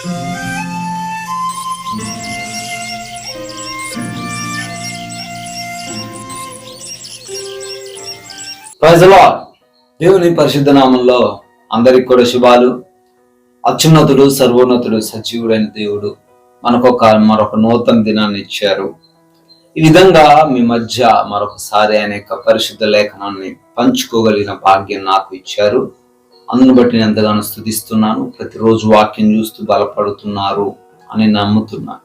Praise the lord. దేవుని పరిశుద్ధ నామంలో అందరికి కూడా శుభాలు. అత్యున్నతుడు, సర్వోన్నతుడు, సజీవుడైన దేవుడు మనకు మరొక నూతన దినాన్ని ఇచ్చారు. ఈ విధంగా మీ మధ్య మరొకసారి ఆయన యొక్క పరిశుద్ధ లేఖనాన్ని పంచుకోగలిగిన భాగ్యం నాకు ఇచ్చారు. అందును బట్టి నేను ఎంతగానో స్తుతిస్తున్నాను. ప్రతిరోజు వాక్యం చూస్తూ బలపడుతున్నారు అని నమ్ముతున్నాను.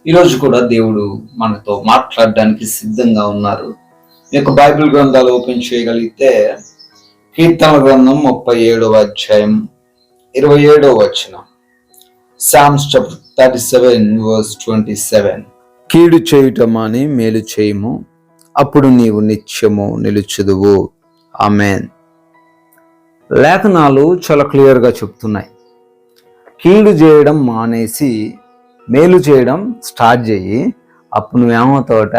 ఈరోజు కూడా దేవుడు మనతో మాట్లాడడానికి సిద్ధంగా ఉన్నారు. ఈ యొక్క బైబిల్ గ్రంథాలు ఓపెన్ చేయగలిగితే కీర్తనల గ్రంథం 37వ అధ్యాయం 27వ వచనం, Psalms chapter 37 verse 27. కీడు చేయుట మాని మేలు చేయము, అప్పుడు నీవు నిత్యము నిలుచుదువు. ఆమేన్. లేఖనాలు చాలా క్లియర్గా చెప్తున్నాయి. కీడు చేయడం మానేసి మేలు చేయడం స్టార్ట్ చేయి, అప్పుడు నువ్వేమవుతావట,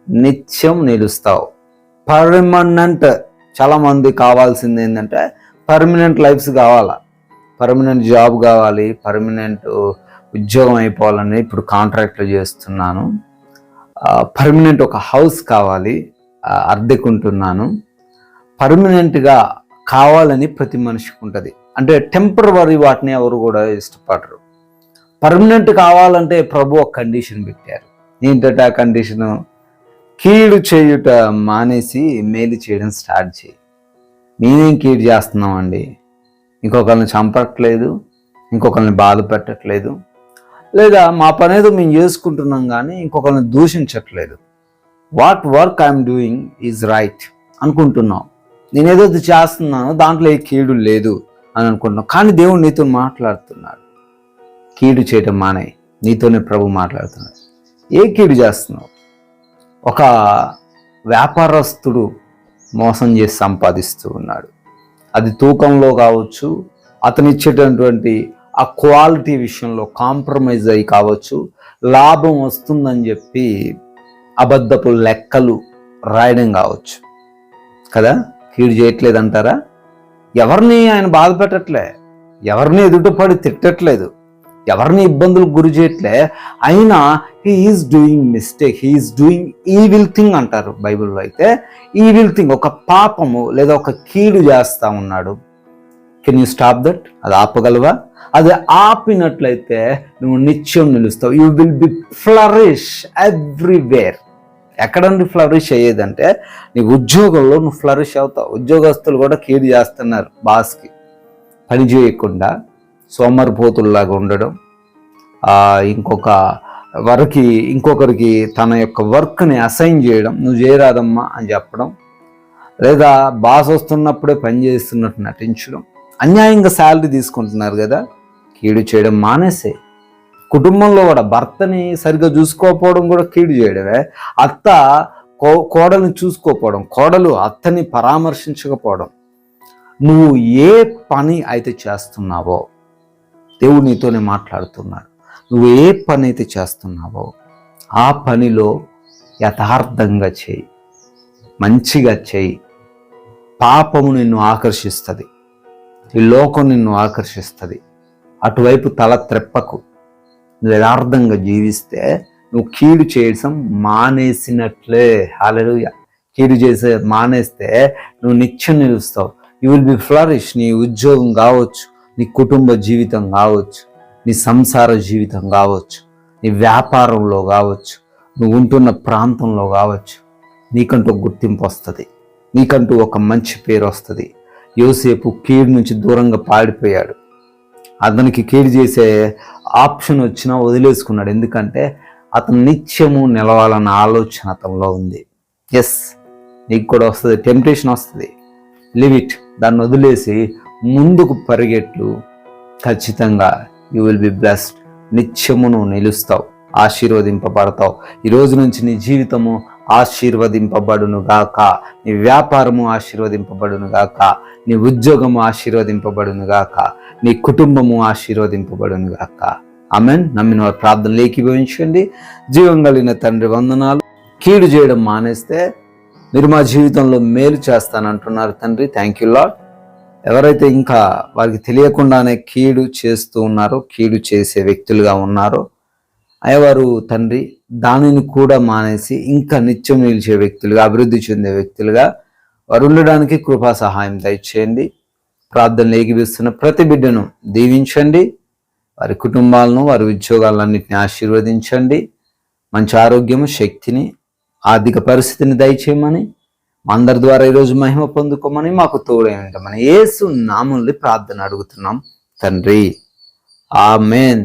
నిత్యం నిలుస్తావు. పర్మనెంట్. చాలా మంది కావాల్సింది ఏంటంటే పర్మనెంట్ లైఫ్స్ కావాలా, పర్మనెంట్ జాబ్ కావాలి, పర్మనెంట్ ఉద్యోగం అయిపోవాలని ఇప్పుడు కాంట్రాక్ట్లు చేస్తున్నాను, పర్మనెంట్ ఒక హౌస్ కావాలి, అద్దెకుంటున్నాను. పర్మనెంట్గా కావాలని ప్రతి మనిషికి ఉంటుంది. అంటే టెంపరవరీ వాటిని ఎవరు కూడా ఇష్టపడరు. పర్మనెంట్ కావాలంటే ప్రభు ఒక కండిషన్ పెట్టారు. ఏంటంటే ఆ కండిషను, కీడు చేయుట మానేసి మేలు చేయడం స్టార్ట్ చేయి. నేనేం కీడు చేస్తున్నామండి? ఇంకొకరిని చంపట్లేదు, ఇంకొకరిని బాధ పెట్టట్లేదు, లేదా మా పని ఏదో మేము చేసుకుంటున్నాం కానీ ఇంకొకరిని దూషించట్లేదు. What work I'm doing is right అనుకుంటున్నాం. నేనేదో చేస్తున్నాను, దాంట్లో ఏ కీడు లేదు అని అనుకుంటున్నాం. కానీ దేవుడు నీతో మాట్లాడుతున్నాడు. కీడు చేయటం మానే, నీతోనే ప్రభు మాట్లాడుతున్నాడు. ఏ కీడు చేస్తున్నావు? ఒక వ్యాపారస్తుడు మోసం చేసి సంపాదిస్తూ ఉన్నాడు. అది తూకంలో కావచ్చు, అతను ఇచ్చేటటువంటి ఆ క్వాలిటీ విషయంలో కాంప్రమైజ్ అయ్యి కావచ్చు, లాభం వస్తుందని చెప్పి అబద్ధపు లెక్కలు రాయడం కావచ్చు కదా. కీడు చేయట్లేదు అంటారా? ఎవరిని ఆయన బాధ పెట్టట్లే, ఎవరిని ఎదుటపడి తిట్టట్లేదు, ఎవరిని ఇబ్బందులకు గురి చేయట్లే. అయినా he is doing mistake, he is doing evil thing అంటారు బైబిల్లో. అయితే ఈవిల్ థింగ్, ఒక పాపము లేదా ఒక కీడు చేస్తా ఉన్నాడు. Can you stop that? అది ఆపగలవా? అది ఆపినట్లయితే నువ్వు నిత్యం నిలుస్తావు. You will be flourish everywhere. ఎక్కడండి ఫ్లరిష్ అయ్యేదంటే నీ ఉద్యోగంలో నువ్వు ఫ్లరిష్ అవుతావు. ఉద్యోగస్తులు కూడా కీడు చేస్తున్నారు. బాస్కి పని చేయకుండా సోమరిపోతుల్లాగా ఉండడం, ఇంకొకరికి తన యొక్క వర్క్ని అసైన్ చేయడం, నువ్వు చేయరాదమ్మా అని చెప్పడం, లేదా బాస్ వస్తున్నప్పుడే పని చేస్తున్నట్టు నటించడం, అన్యాయంగా శాలరీ తీసుకుంటున్నారు కదా. కీడు చేయడం మానేసే. కుటుంబంలో కూడా భర్తని సరిగ్గా చూసుకోకపోవడం కూడా కీడు చేయడమే. అత్త కోడల్ని చూసుకోకపోవడం, కోడలు అత్తని పరామర్శించకపోవడం. నువ్వు ఏ పని అయితే చేస్తున్నావో దేవుడు నీతోనే మాట్లాడుతున్నాడు. నువ్వు ఏ పని అయితే చేస్తున్నావో ఆ పనిలో యథార్థంగా చేయి, మంచిగా చేయి. పాపము నిన్ను ఆకర్షిస్తుంది, ఈ లోకం నిన్ను ఆకర్షిస్తుంది. అటువైపు తల త్రెప్పకు. నువ్వు యథార్థంగా జీవిస్తే నువ్వు కీడు చేయడం మానేసినట్లే. హల్లెలూయా. కీడు చేసే మానేస్తే నువ్వు నిత్యం నిలుస్తావు. You will be flourish. నీ ఉద్యోగం కావచ్చు, నీ కుటుంబ జీవితం కావచ్చు, నీ సంసార జీవితం కావచ్చు, నీ వ్యాపారంలో కావచ్చు, నువ్వు ఉంటున్న ప్రాంతంలో కావచ్చు, నీకంటూ గుర్తింపు వస్తుంది, నీకంటూ ఒక మంచి పేరు వస్తుంది. యోసేపు కీడు నుంచి దూరంగా పాడిపోయాడు. అతనికి కీడు చేసే ఆప్షన్ వచ్చినా వదిలేసుకున్నాడు. ఎందుకంటే అతను నిత్యము నిలవాలన్న ఆలోచన అతనిలో ఉంది. ఎస్, నీకు కూడా వస్తుంది, టెంప్టేషన్ వస్తుంది. Live it. దాన్ని వదిలేసి ముందుకు పరిగెట్లు. ఖచ్చితంగా యూ విల్ బి బ్లెస్డ్. నిత్యము నువ్వు నిలుస్తావు, ఆశీర్వదింపబడతావు. ఈ రోజు నుంచి నీ జీవితము ఆశీర్వదింపబడును గాక, నీ వ్యాపారము ఆశీర్వదింపబడును గాక, నీ ఉద్యోగము ఆశీర్వదింపబడును గాక, నీ కుటుంబము ఆశీర్వదింపబడును గాక. ఆమెన్. నమ్మిన వారు ప్రార్థనలు ఏకీభవించండి. జీవం కలిగిన తండ్రి వందనాలు. కీడు చేయడం మానేస్తే మీరు మా జీవితంలో మేలు చేస్తానంటున్నారు తండ్రి. Thank you lord. ఎవరైతే ఇంకా వారికి తెలియకుండానే కీడు చేస్తూ ఉన్నారో, కీడు చేసే వ్యక్తులుగా ఉన్నారో, అయ్యవారు తండ్రి దానిని కూడా మానేసి ఇంకా నిత్యం నిలిచే వ్యక్తులుగా, అభివృద్ధి చెందే వ్యక్తులుగా వారు ఉండడానికి కృపా సహాయం దయచేయండి. ప్రార్థనలు ఏకీభవిస్తున్న ప్రతి బిడ్డను దీవించండి. వారి కుటుంబాలను, వారి ఉద్యోగాలన్నింటినీ ఆశీర్వదించండి. మంచి ఆరోగ్యము, శక్తిని, ఆర్థిక పరిస్థితిని దయచేయమని, అందరి ద్వారా ఈరోజు మహిమ పొందుకోమని, మాకు తోడై ఉంటామని యేసు నామములో ప్రార్థన అడుగుతున్నాం తండ్రి. ఆమేన్.